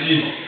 chini.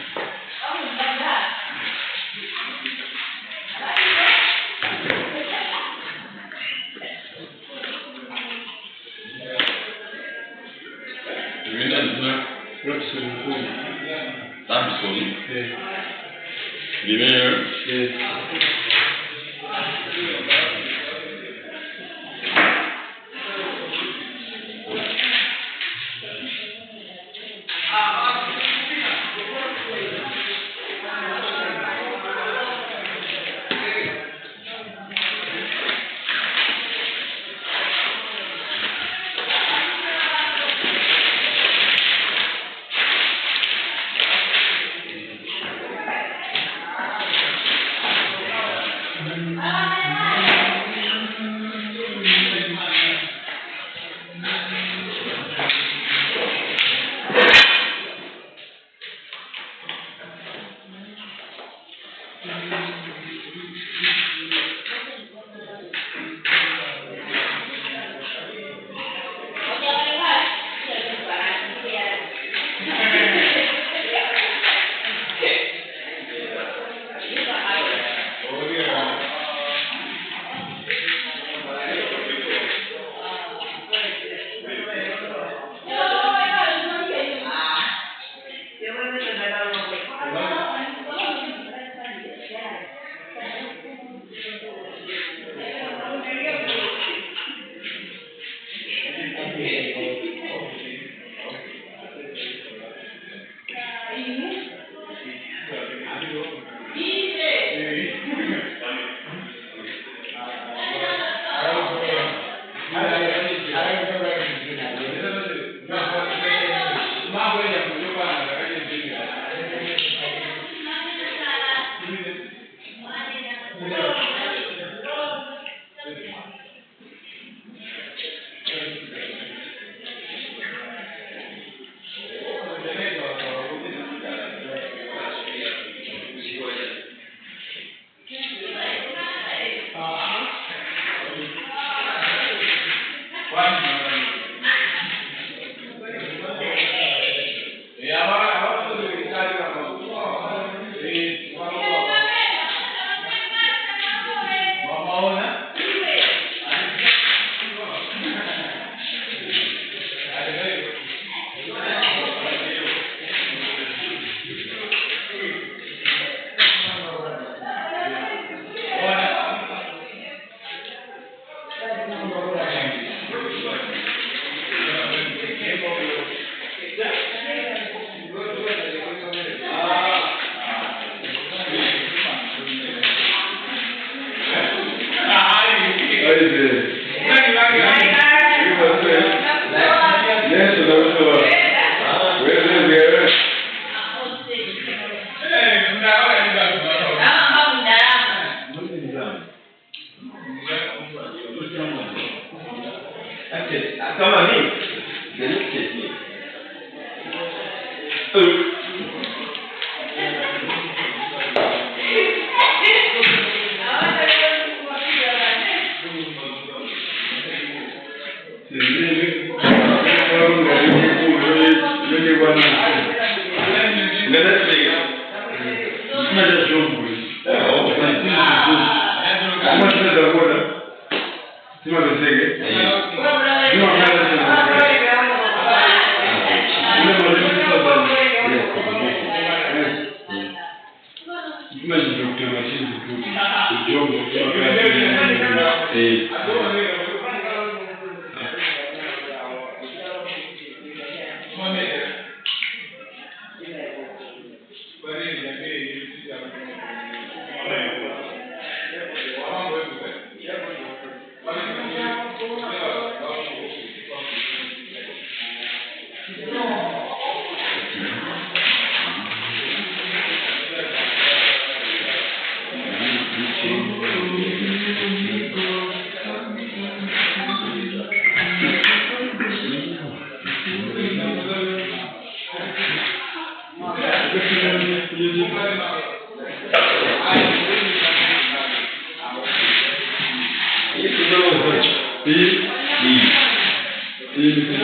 Hii ni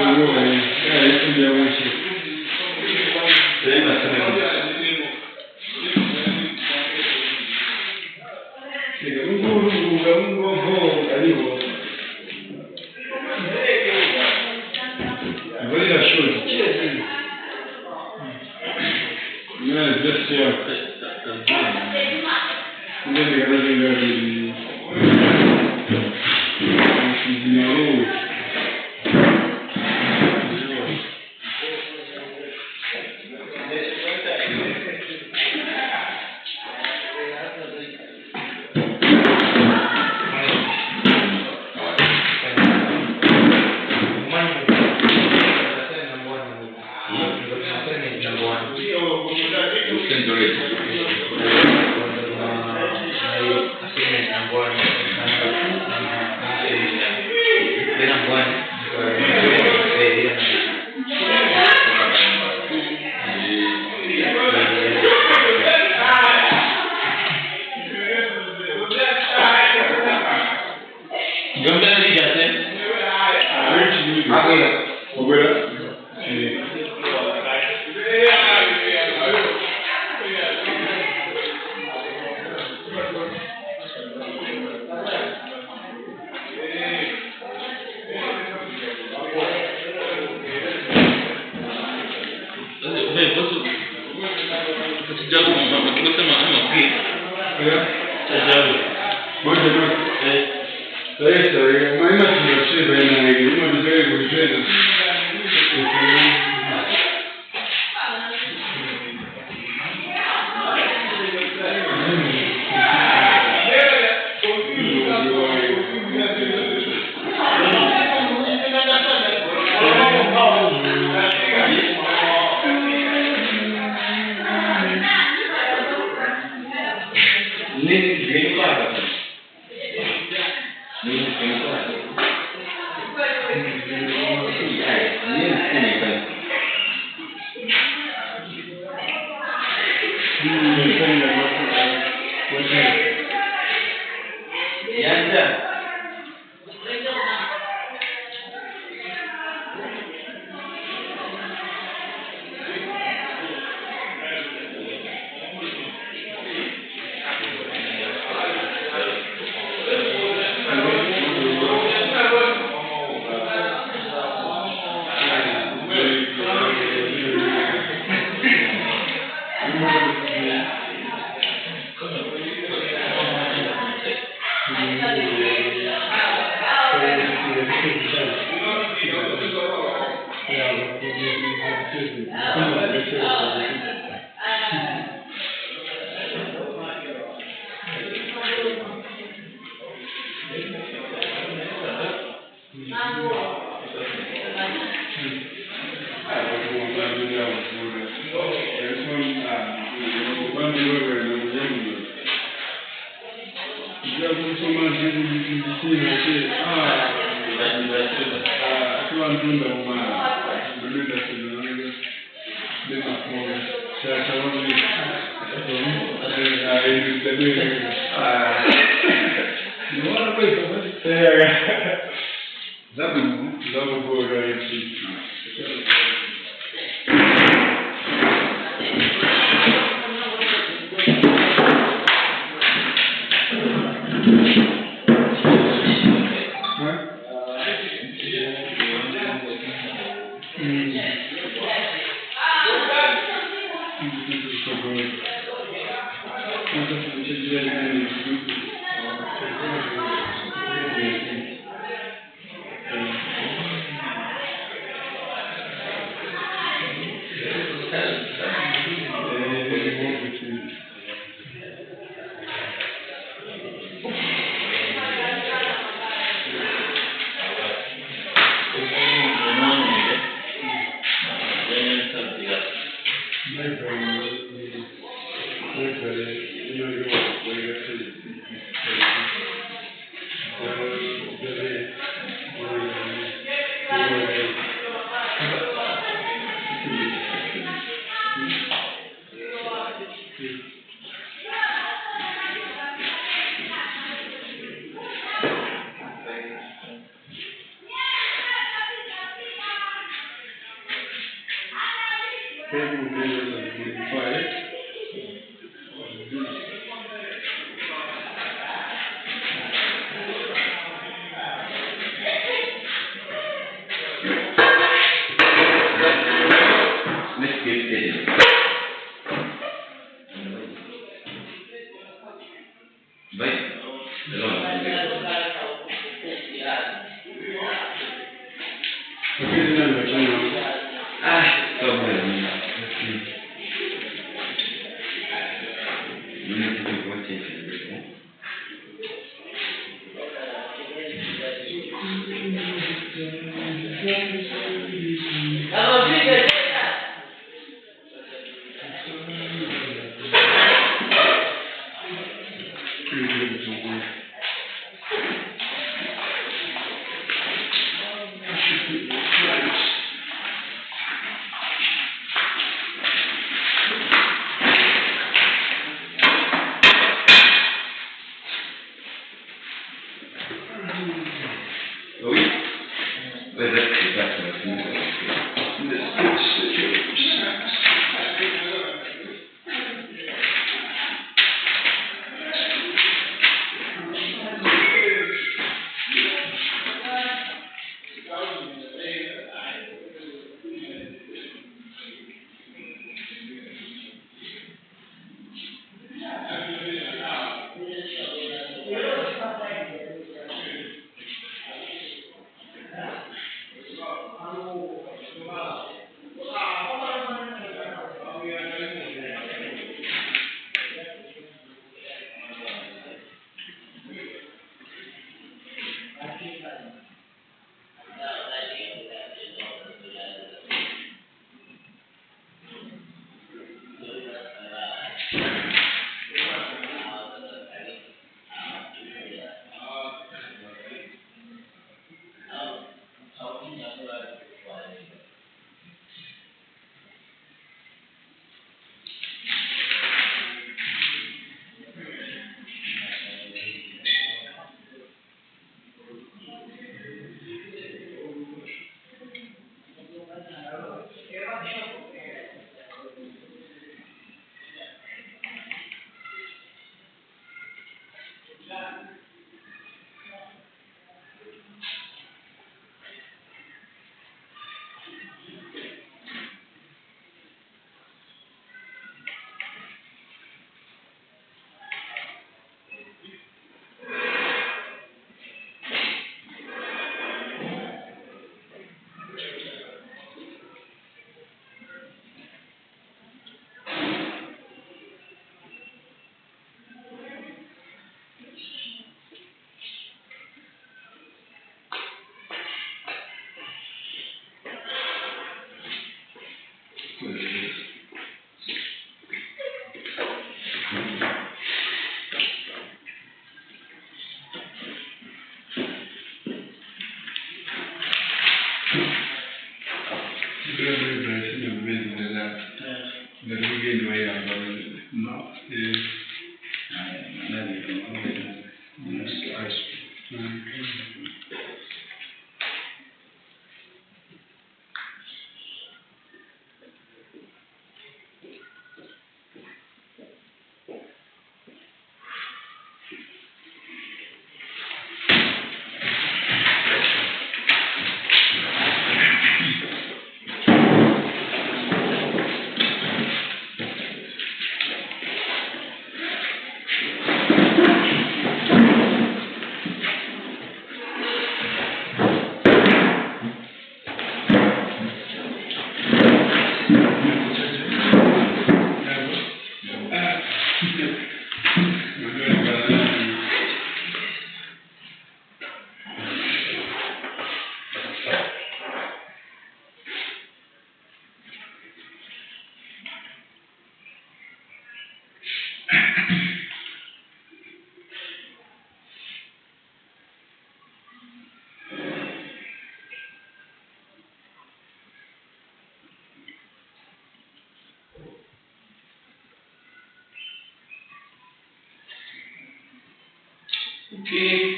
Okay.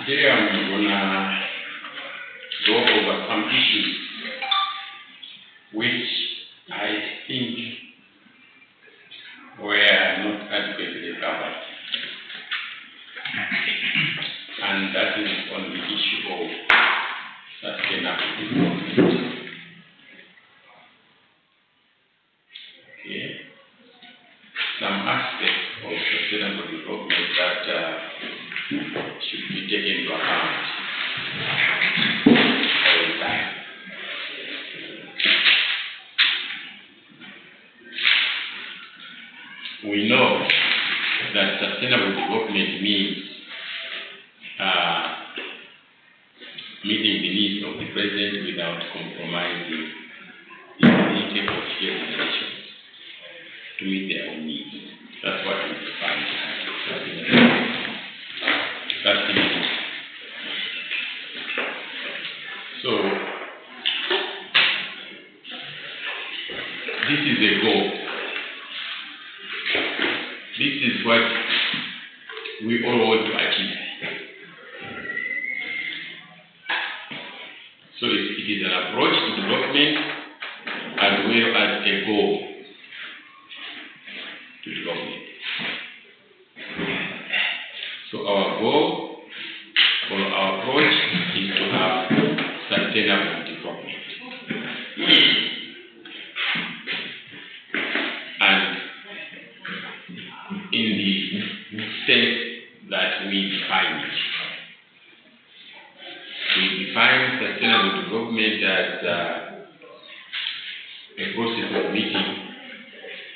Today I'm gonna go over some issues which I think were not adequately covered. And that is on the issue of sustainable development. we know that sustainable development means meeting the needs of the present without compromising the ability of future generations to meet their own needs. That's what we define as sustainable. So, this is a goal. This is what we all want to achieve. So it is an approach to development as well as a goal to development. So our goal or our approach is to have sustainable development. And in the sense that we define it. We define sustainable development as a process of meeting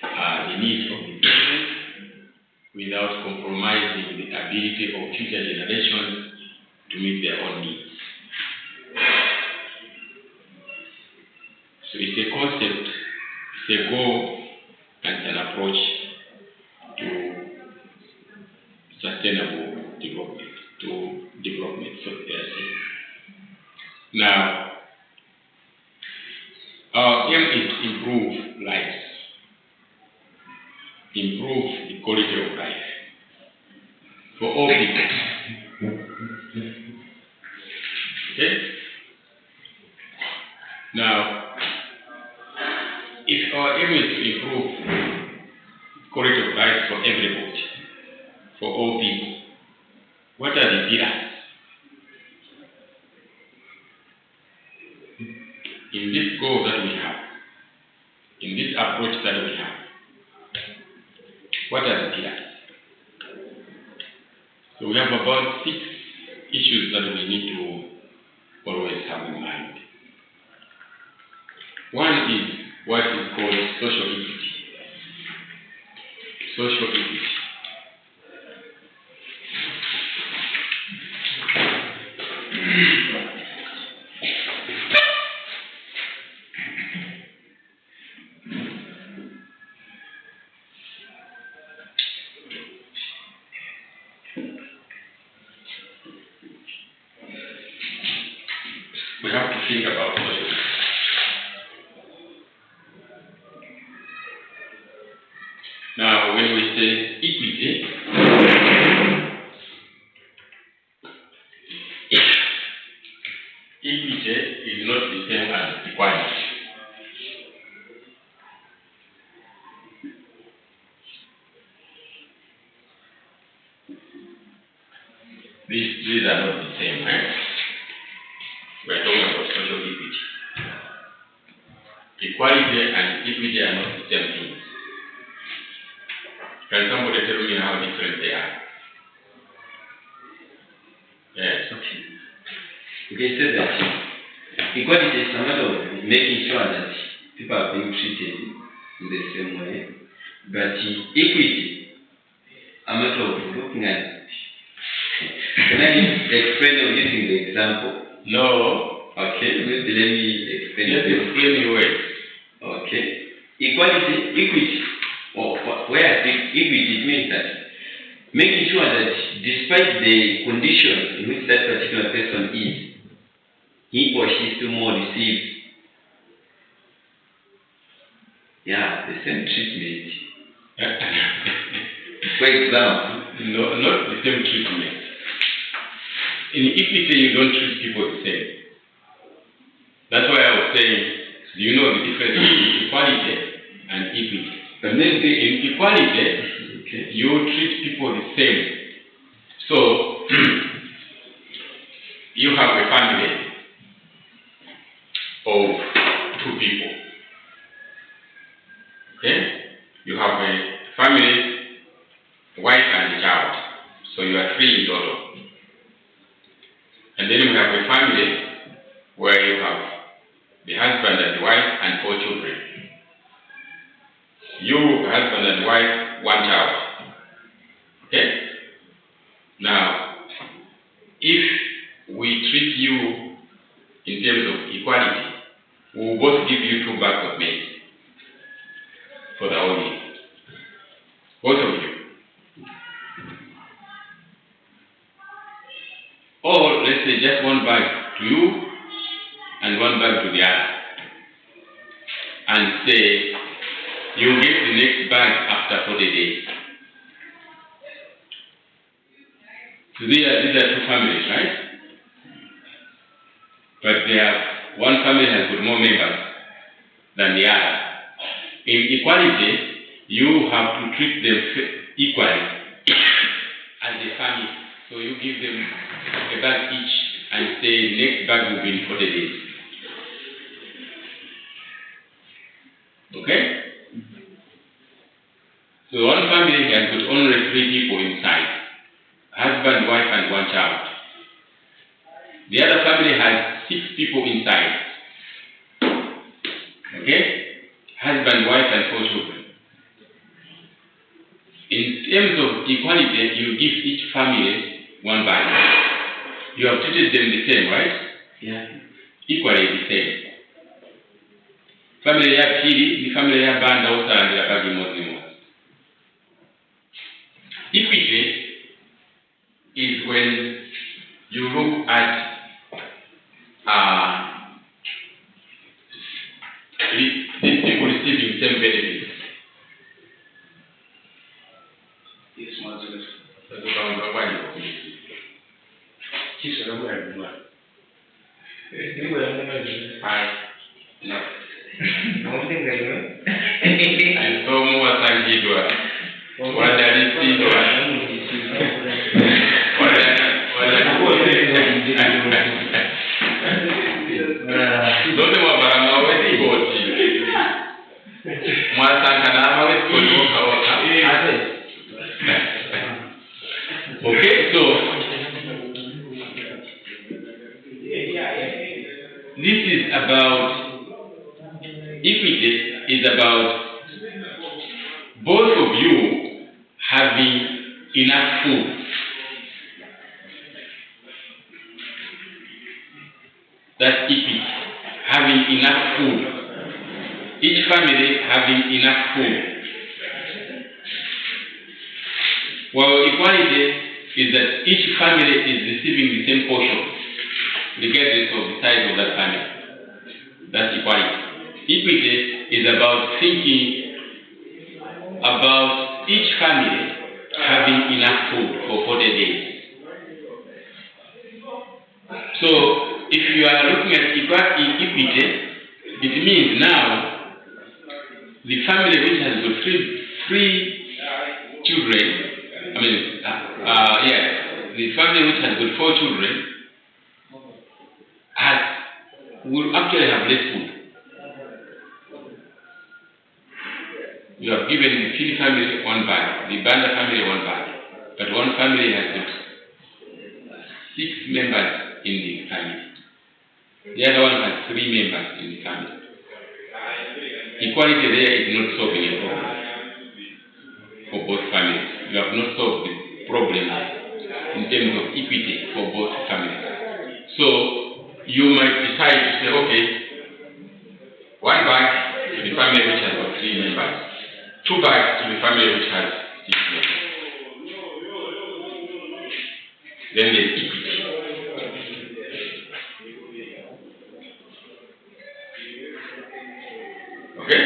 the needs of the present without compromising the ability of future generations to meet their own needs. So it's a concept, it's a goal, and an approach to sustainable development, So now, our aim is to improve lives, improve the quality of life for all people. Okay? Now, if our aim is to improve quality of life for everybody, for all people, what are the pillars? In this goal that we have, in this approach that we have, what are the pillars? So we have about 6 issues that we need to always have in mind. One is what is called social equity. Social equity. We have to think about social equity. Now, when we say equity, equity is not the same as equality. These are not the same, right? We're talking about social equity. Equality and equity are not the same things. Can somebody tell me how different they are? Yes. Okay. We can say that equality is a matter of making sure that people are being treated in the same way. But equity, a matter of looking at it. Can I explain or using the example? No. Okay, maybe let me explain. Just explain your way. Okay. Equity, or where I think equity, it means that making sure that despite the condition in which that particular person is, he or she still more receives the same treatment. For example, No, not the same treatment. In equity, you don't treat people the same. That's why I was saying, do you know the difference between equality and equity? but maybe In equality, okay. you treat people the same. So, you have a family of 2 people. Okay? You have a family, wife and a child. So you are 3 in total. And then you have a family where you have the husband and the wife and 4 children. You, husband and wife, one child. Okay? Now, if we treat you in terms of equality, we will both give you 2 bags of maize for the whole year. Both of you. Or let's say just 1 bag to you and 1 bag to the other. And say you get the next bag after 40 days. So these are 2 families, right? But they have, one family has got more members than the other. In equality, you have to treat them equally as a family. So you give them a bag each and say next bag will be in 40 days. Okay? So one family has got only 3 people inside. Husband, wife, and 1 child. The other family has 6 people inside. Okay? Husband, wife, and 4 children. In terms of equality, you give each family 1 bag. You have treated them the same, right? Yeah. Equally the same. Family ya pili ni family ya banda osalandira bagi mozi. Equity is when you look at these people receiving same benefits. Yes, Master. No. And so more tangidwa. Zote mwabarama wezi boti. Mwasangana wezi kodoka waka. Okay, so this is about equity, is about both of you having enough food. That's equity, having enough food. Each family having enough food. While equality is that each family is receiving the same portion, regardless of the size of that family. That's equality. Equity is about thinking about each family having enough food for 40 days. So, if you are looking at equity, it means now the family which has got three children, the family which has got 4 children will actually have less food. You have given the Philly family 1 bag, the Banda family 1 bag, but one family has got 6 members in the family. The other one has 3 members in the family. Equality there is not solving a problem for both families. You have not solved the problem in terms of equity for both families. So you might decide to say, okay, 1 bag to the family which has got 3 members, 2 bags to the family which has 6 members. Then there's equity. Okay?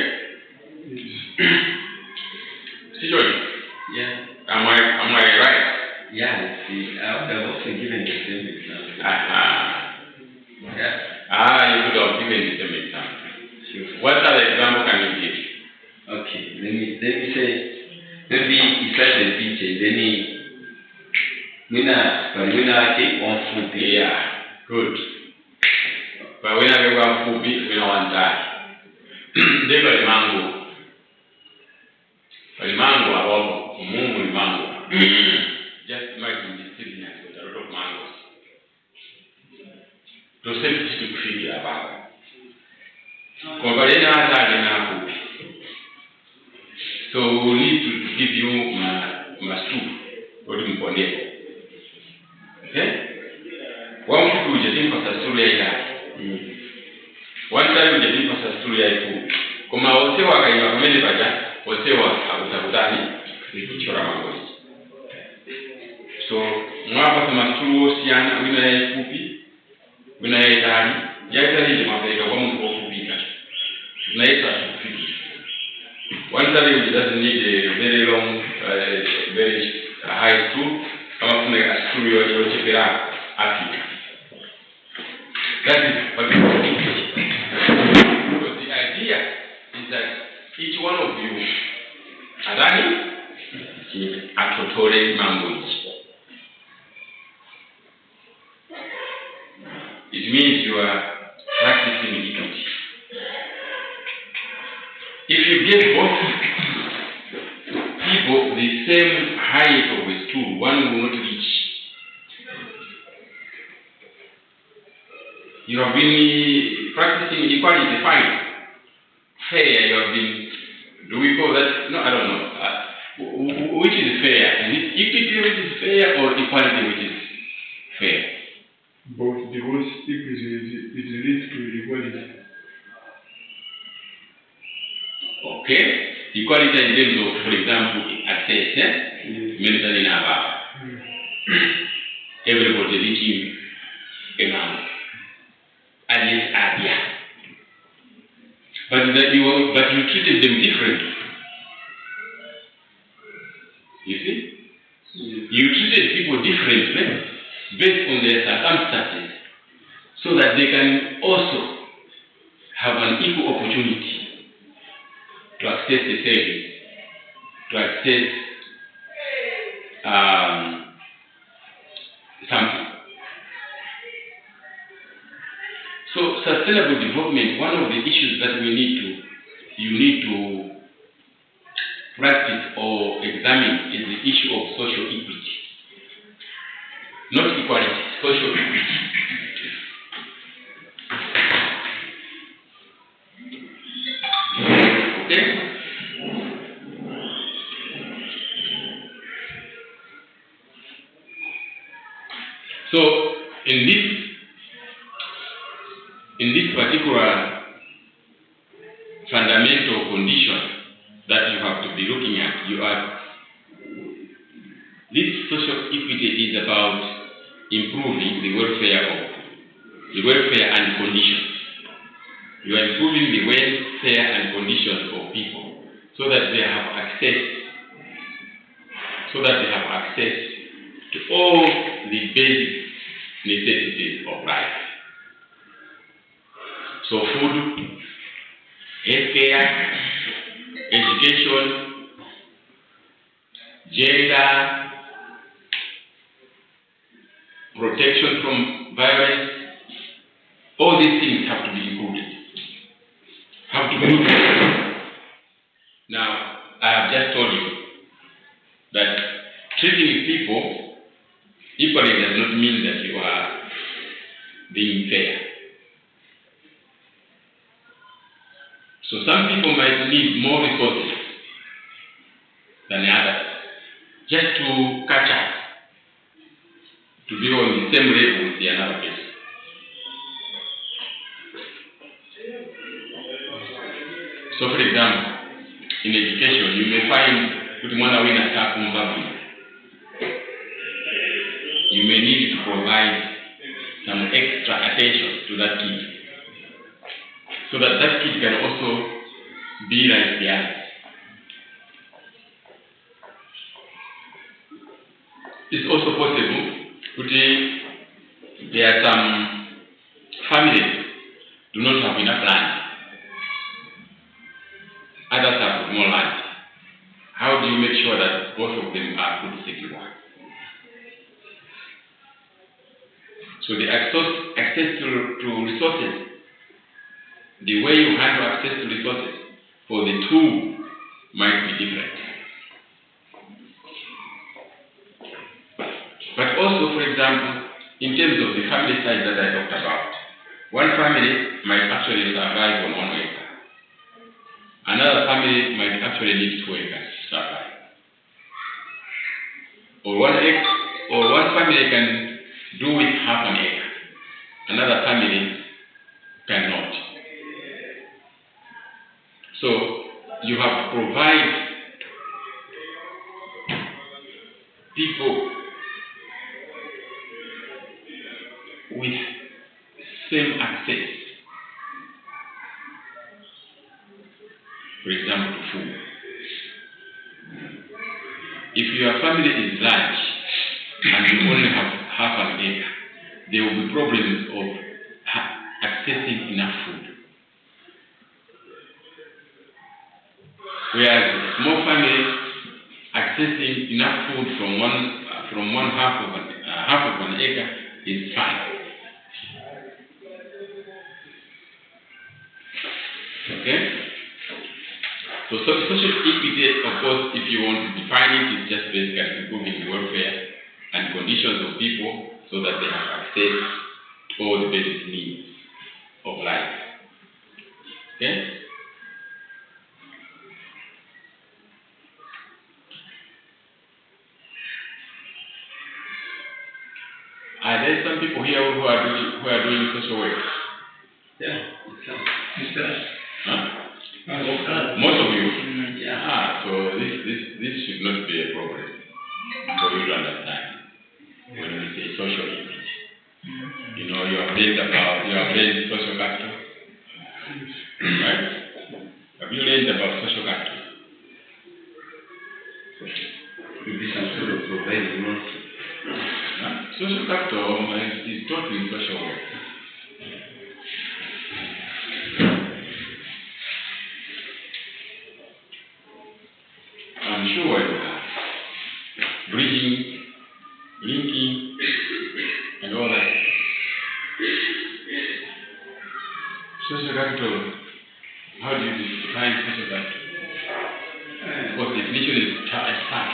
See, George? Yeah. Am I right? Yeah, see, I would have also given the same example. Yeah. You could have given the same example. Sure. What other example can you give? Okay, let me say, maybe inside the picture, then Muna take 1 food. Yeah, good. But when I get 1 food, we don't want that. They got a mango. But the mango about the mango. Just imagine the city with a lot of mangoes. To say this to feed about. So we need to give you my soup, or you can okay? One people will just for Sasturia. One time we just for Sasturia too. Kuma Osewa Kaya Many Baja, Osewa Abutani, Chora. So, Mwapa Samasturu, Sian, Winay Pupi, Winay Dani, Yatari, Mapega, one for Pika. Nature to finish. One time doesn't need a very long, very high school. Come up to a studio or Chipera, Africa. That is what we want. Because the idea is that each one of you, Adani, is a Totore Mambo. It means you are practicing equity. If you give both people the same height of a stool, one will not reach. You have been practicing equality, fine. Fair, you have been, do we call that? No, I don't know. Which is fair? Is it equity which is fair or equality which is fair? Both, because equity it leads to equality. Okay. Equality in terms of, for example, access, military Nava. Everybody reaching amount. At least idea. But you treated them differently. You see? You treated people differently based on their circumstances so that they can also have an equal opportunity to access the service, to access something. So sustainable development, one of the issues that you need to practice or examine is the issue of social equity. Not equality, social equity. Okay? So in this particular fundamental condition that you have to be looking at, this social equity is about improving the welfare and conditions. You are improving the welfare and conditions of people so that they have access to all the basic necessities of life. So food, healthcare, education, gender, protection from violence, all these things have to be included. Now, I have just told you that treating people equally does not mean that you are being fair. So some people might need more resources than the others just to catch up, to be on the same level with the another person. So for example, in education, you may find you may need to provide some extra attention to that kid, so that that kid can also be like the others. It's also possible there are some families do not have enough land. Others have more land. How do you make sure that both of them are food secure? So the access to resources, the way you handle access to resources for the two might be different. But also, for example, in terms of the family size that I talked about, one family might actually survive on 1 acre. Another family might actually need 2 acres to survive. or 1 acre, or one family can do with half an acre, another family cannot. So you have to provide people with same access, for example, to food. If your family is large and you only have half an acre, there will be problems of accessing enough food. Whereas a small family accessing enough food from one half of an acre is fine. Okay? So social equity, of course, if you want to define it, is just basically improving the welfare and conditions of people so that they have access to all the basic needs of life. Okay? Are there some people here who are doing social work? Yeah, it's Huh? Most of you? Yeah. So this should not be a problem for you to understand when we say social equity. You know, you have read social capital, right? Have you read about social capital? Could be some sort of providing, Social capital is taught in social work. I'm sure you have bridging, linking, and all that. Social capital, how do you define social capital? Of course, definition is hard,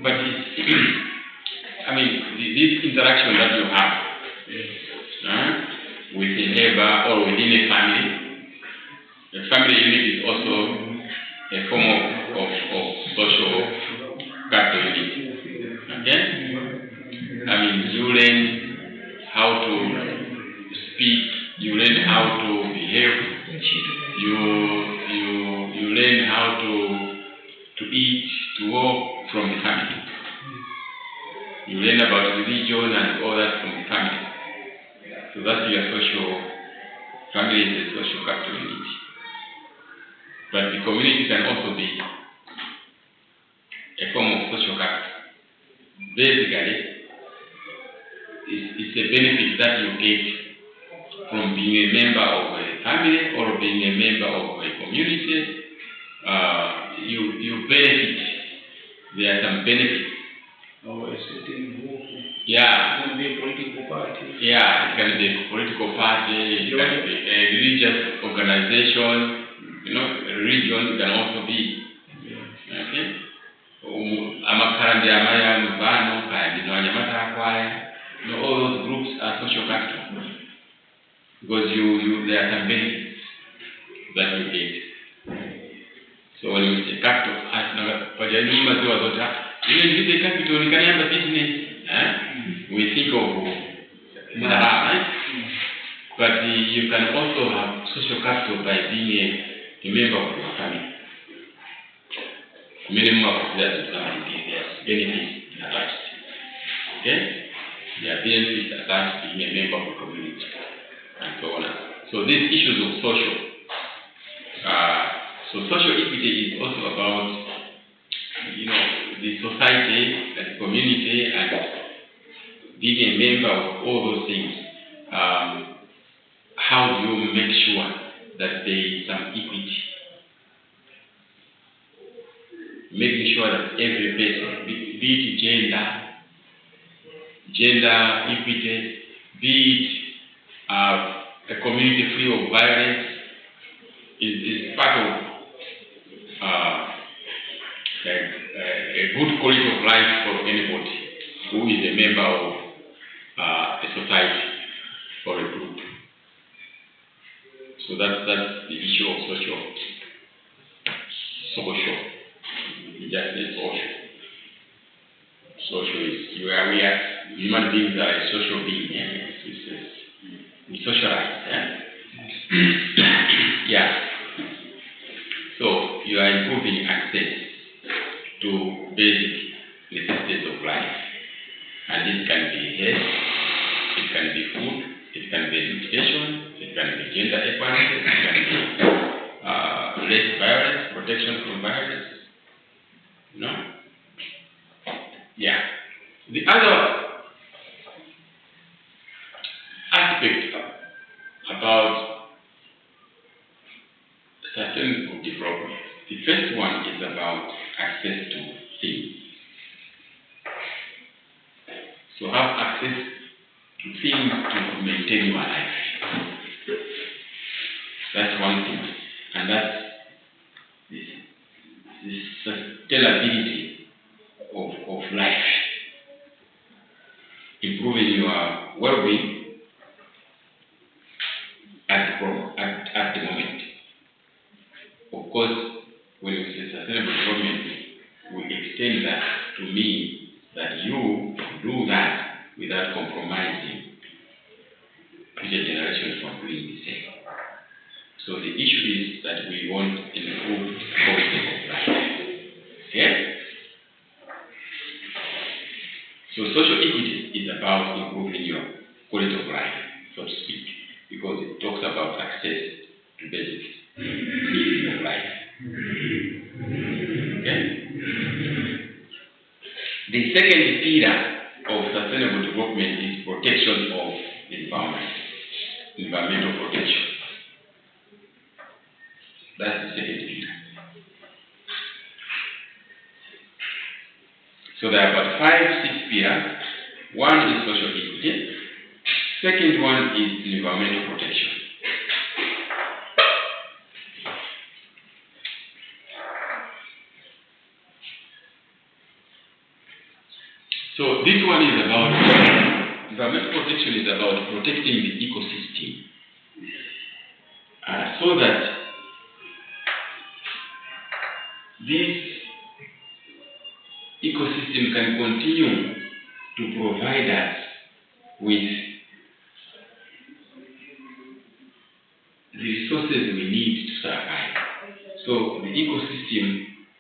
but it's, I mean, this interaction that you have with a neighbor or within a family unit is also a form of social capital unit. Okay? I mean, you learn how to speak, you learn how to behave, you learn how to eat, to walk from the family. You learn about religion and all that from the family. So that's your family is a social capital unit. But the community can also be a form of social capital. Basically, it's a benefit that you get from being a member of a family or being a member of a community. You benefit. There are some benefits. Or a certain group. Yeah. It can be a political party. Yeah, it can be a political party, it can be a religious organization, a religion can also be. Okay? Amakarandi amaya mvano, kayandino anyamata akwaya. All those groups are social capital. Because there are some benefits that you get. So when you say capital, we think of right? But you can also have social capital by being a member of your family. Minimum of that society, there's benefits attached. Okay? There are benefits attached to being a member of the community, and so on. So these issues of social equity is also about, the society and the community and being a member of all those things. How do you make sure that there is some equity? Making sure that every person, be it gender equity, be it a community free of violence, is part of a good quality of life for anybody who is a member of a society or a group. So that's the issue of social. Just say social. social is, human beings are a social being. We socialize. Yeah. So you are improving access to basic necessities of life. And it can be health, it can be food, it can be education, it can be gender equality, it can be less violence, protection from violence. No? Yeah. The other aspect about sustainable development, the first one is about access to things. So have access to things to maintain your life. That's one thing. And that's the sustainability of life. Improving your well-being at the moment. Of course, when we say sustainable development, we extend that to mean that you do that without compromising future generations from doing the same. So the issue is that we want improved quality of life. Okay? So social equity is about improving your quality of life, so to speak, because it talks about access to basic needs of life. Okay? The second pillar of sustainable development is protection of the environment, environmental protection. That's the second pillar. So there are about 5-6 pillars. One is social equity. Second one is environmental protection. So this one is about, environmental protection is about protecting the ecosystem so that this ecosystem can continue to provide us with the resources we need to survive. So the ecosystem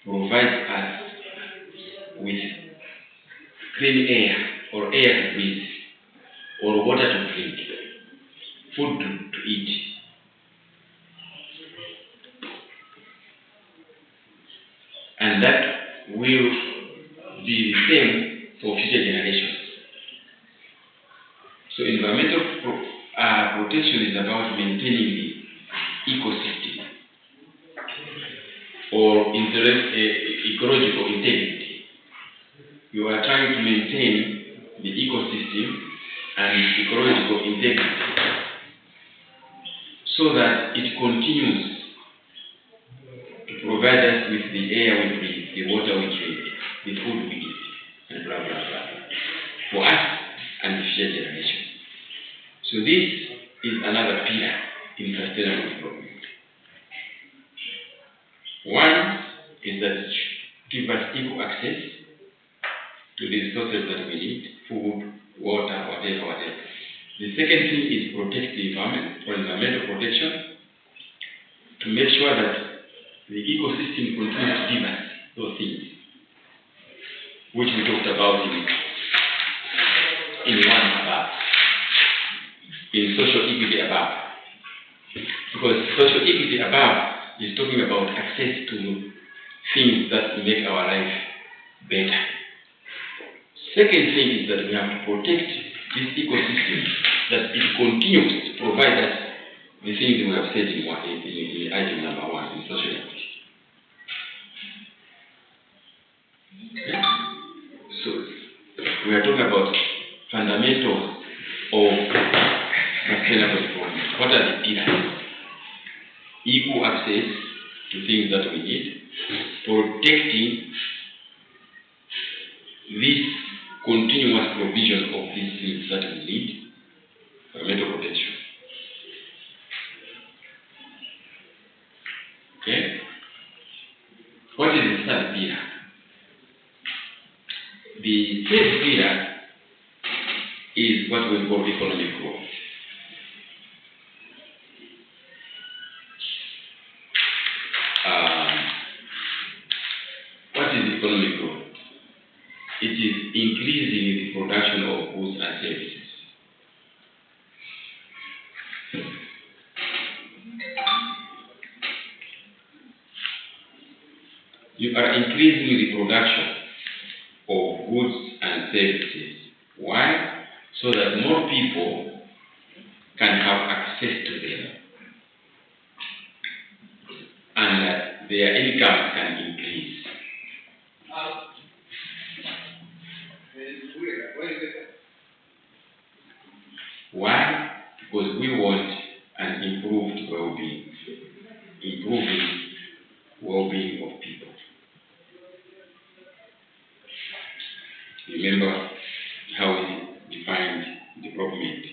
provides us with clean air or air to breathe, or water to drink, food to eat. And that will be the same for future generations. So environmental protection is about maintaining the ecosystem or ecological integrity. You are trying to maintain the ecosystem and ecological integrity so that it continues to provide us with the air we breathe, the water we drink, the food we eat, and blah, blah, blah, blah, for us and the future generations. So this is another pillar in sustainable development. One is that it gives us equal access to the resources that we need, food, water, whatever. The second thing is protect the environment, for environmental protection, to make sure that the ecosystem continues to give us those things, which we talked about in one above, in social equity above. Because social equity above is talking about access to things that make our life better. Second thing is that we have to protect this ecosystem, that it continues to provide us the things we have said in item number 1 in social equity. Okay? So we are talking about fundamentals of sustainable development. What are the pillars? Equal access to things that we need, protecting this continuous provision of these things that we need, environmental protection. Okay? What is the third pillar? The third pillar is what we call economic growth. What is economic growth? It is increasing the production of goods and services. You are increasing the production of goods and services. Why? So that more people can have access to them and that their income can increase. Why? Because we want an improved well-being, improving well-being of people. Remember how we defined development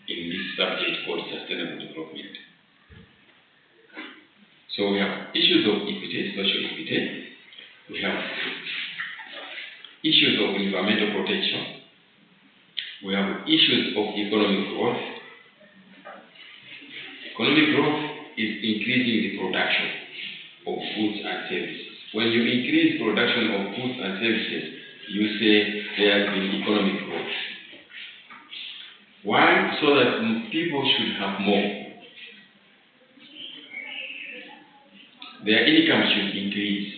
in this subject called sustainable development. So we have issues of equity, social equity. We have issues of environmental protection. We have issues of economic growth. Economic growth is increasing the production of goods and services. When you increase production of goods and services, you say there has been economic growth. Why? So that people should have more. Their income should increase.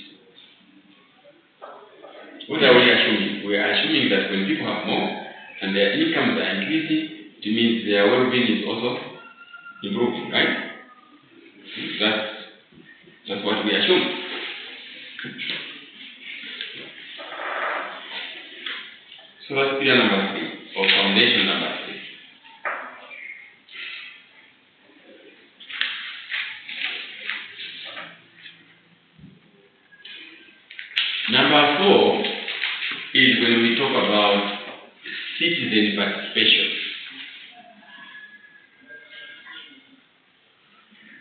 What are we assuming? We are assuming that when people have more and their incomes are increasing, it means their well-being is also improving, right? That's what we assume. So that's pillar number 3, or foundation number 3. Number 4 is when we talk about citizen participation.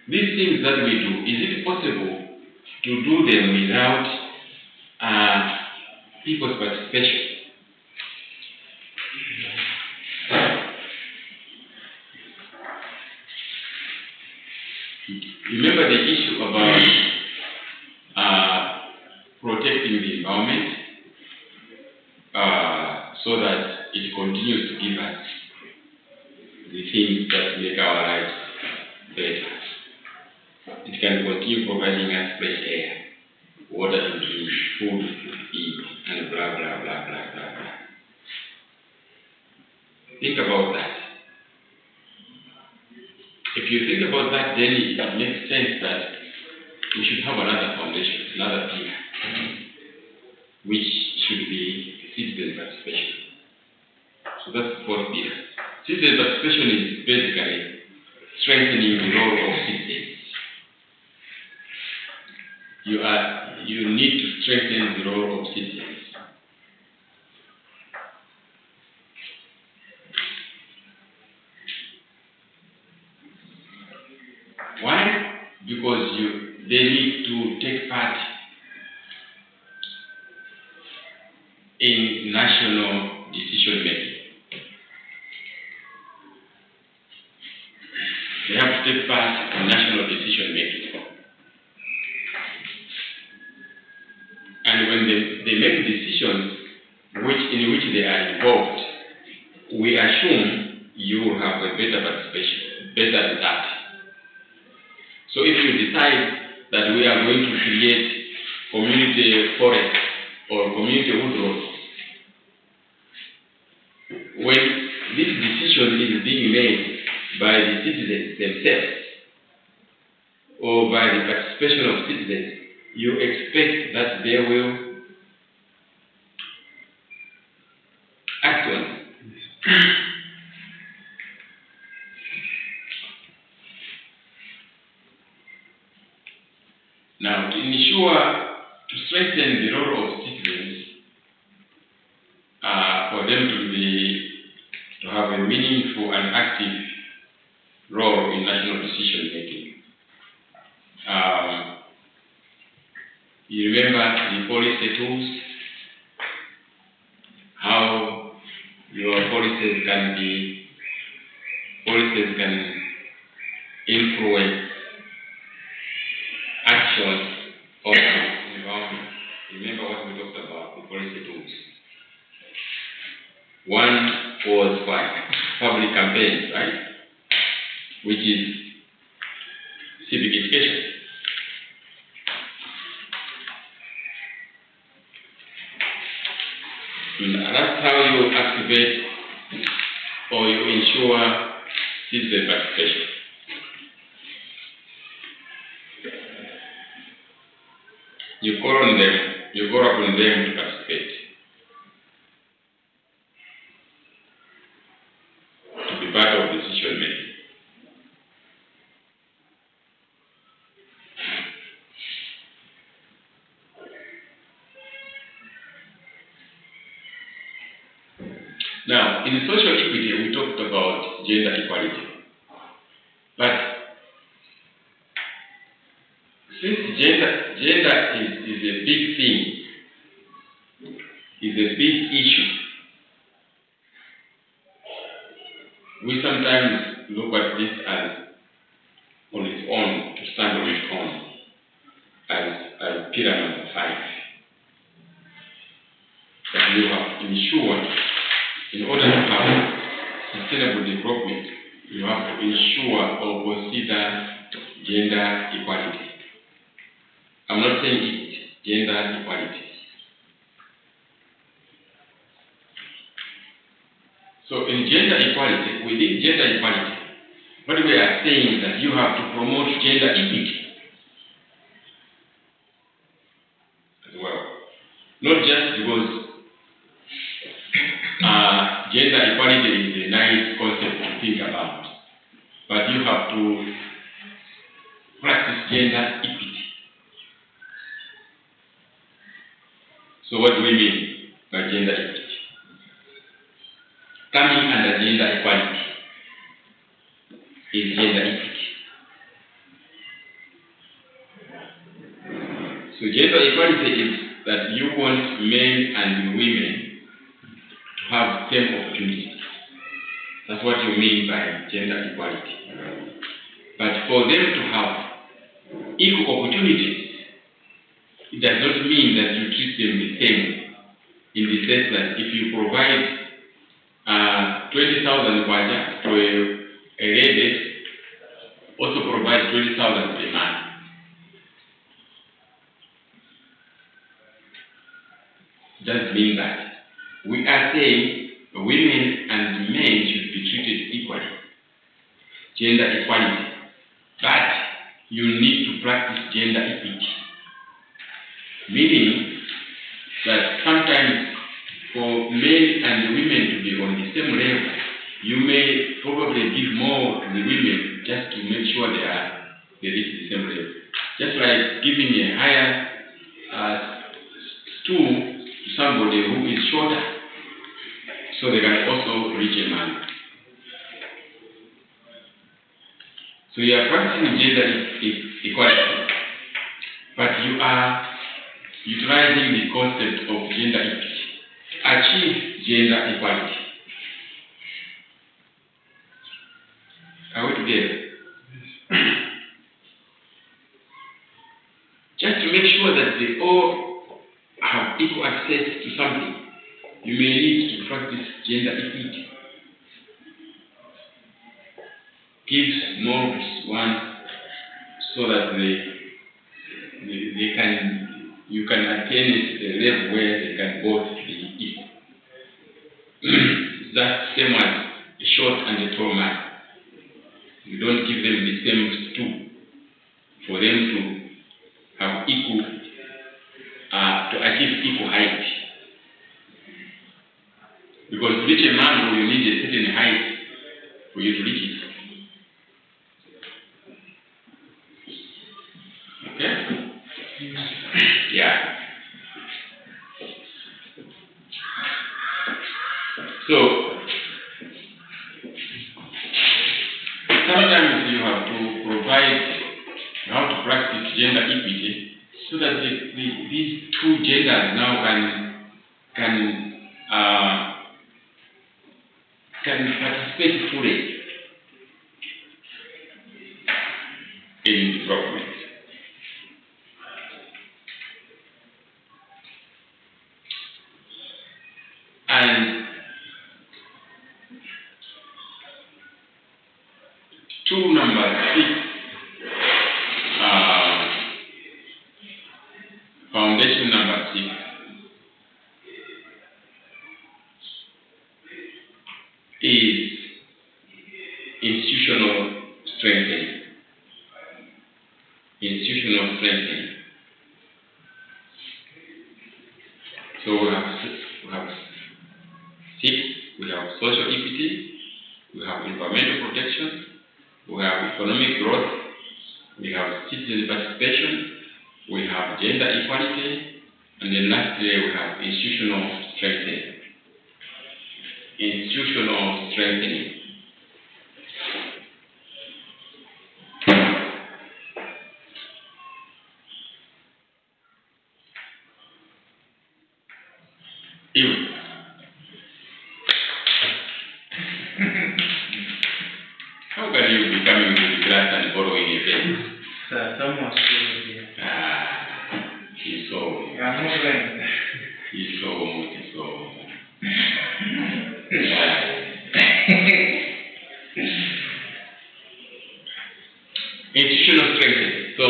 These things that we do, is it possible to do them without people's participation? Remember the issue about protecting the environment so that it continues to give us the things that make our lives better. It can continue providing us fresh air, water to drink, food to eat, and blah, blah, blah, blah, blah, blah. Think about that. If you think about that, then it makes sense that we should have another foundation, another pillar, which should be citizen participation. So that's the 4th pillar. Citizen participation is basically strengthening the role of citizens. You need to strengthen the role of citizens. Why? Because they need to take part in national decision making. They have to take part in national decision making. And when they make decisions in which they are involved, we assume you will have a better participation, better result. So if you decide that we are going to create community forest or community woodrows, when this decision is being made by the citizens themselves or by the participation of citizens, you expect that they will act on it. Now, to strengthen the role of citizens, for them to have a meaningful and active role in national decision making, you remember the policy tools, how policies can influence actions of the environment. Remember what we talked about, the policy tools. One was what? Public campaigns, right? Which is civic education. And that's how you activate or you ensure citizen participation. You call on them, you go upon them to participate, to be part of decision making. Now, in social equity, we talked about gender equality. But since gender is a big thing, is a big issue, we sometimes look at this as on its own, to stand on its own, as pillar number 5. That you have ensured, in order to have sustainable development, you have to ensure or consider gender equality. I'm not saying it, gender equality. So in gender equality, within gender equality, what we are saying is that you have to promote gender equity as well. Not just because gender equality is a nice concept to think about, but you have to practice gender equity. So what do we mean by gender equity? Coming under gender equality is gender equity. So gender equality is that you want men and women to have same opportunities. That's what you mean by gender equality. But for them to have equal opportunities, it does not mean that you treat them the same, in the sense that if you provide 20,000 kwacha to a lady, also provide 20,000 to a man. It doesn't mean that. We are saying women and men should be treated equally, gender equality, but you need to practice gender equity, meaning that sometimes for men and women to be on the same level, you may probably give more to the women just to make sure they reach the same level. Just like giving a higher stool to somebody who is shorter, so they can also reach a man. So you are practicing gender equality, but you are utilizing the concept of gender equity. Achieve gender equality. Are we together? Just to make sure that they all have equal access to something, you may need to practice gender equity. Give more to one so that you can attain a level where they can both be equal. That's same as a short and a tall man. You don't give them the same stool for them to have equal, to achieve equal height. Because to reach a man, you need a certain height for you to reach it. Okay? Yeah. So, sometimes you have to practice gender equity so that these two genders now can can participate fully in development. And number 6, foundation number 6 is institutional strengthening. Institutional strengthening. So we have 6. We have social equity, we have environmental protection, we have economic growth, we have citizen participation, we have gender equality, and then lastly we have institutional strengthening. Institutional strengthening. How can you be coming to the class and borrowing a pen? Sir, someone's still here. He's so. I'm not going. He's so. Institutional strengthening. So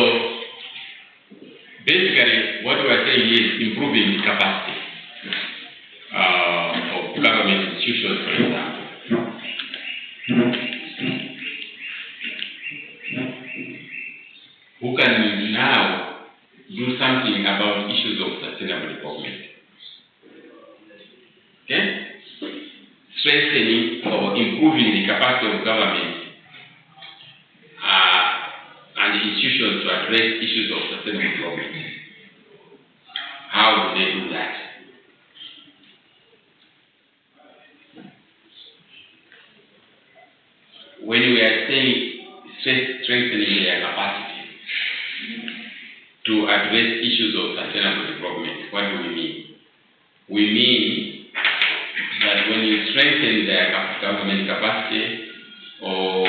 basically, what we are saying is improving the capacity of government institutions, for example. Who can now do something about issues of sustainable development. Okay? Strengthening or improving the capacity of government and the institutions to address issues of sustainable development. How do they do that? When we are saying strengthening their capacity to address issues of sustainable development, what do we mean? We mean that when you strengthen their government capacity or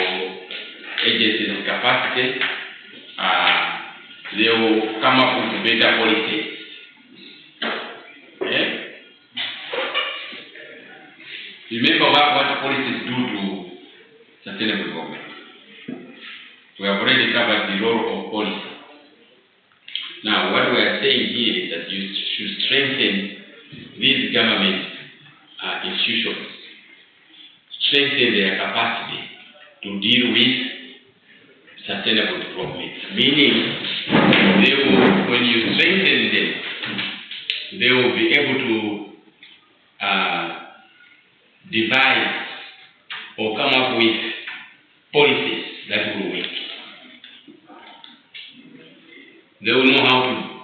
agencies' capacity, they will come up with better policies. Okay? Remember what policies do to sustainable development. We have already covered the role of policy. Now, what we are saying here is that you should strengthen these government institutions, strengthen their capacity to deal with sustainable development. Meaning, they will, when you strengthen them, they will be able to devise or come up with policies that will work. They will know how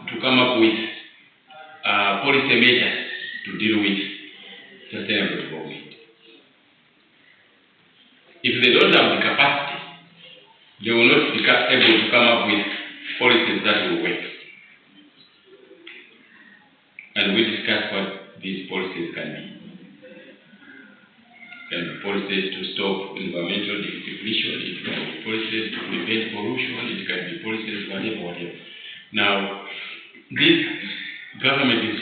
to come up with policy measures to deal with sustainable development. If they don't have the capacity, they will not be able to come up with policies that will work. And we discussed what these policies can be. It can be policies to stop environmental depletion, it can be policies to prevent pollution, it can be policies whatever. Now, these governments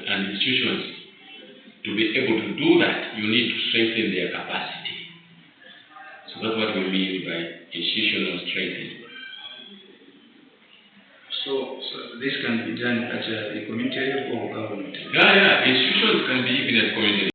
and institutions, to be able to do that, you need to strengthen their capacity. So that's what we mean by institutional strengthening. So this can be done at the community level or government level? Yeah. Institutions can be even at community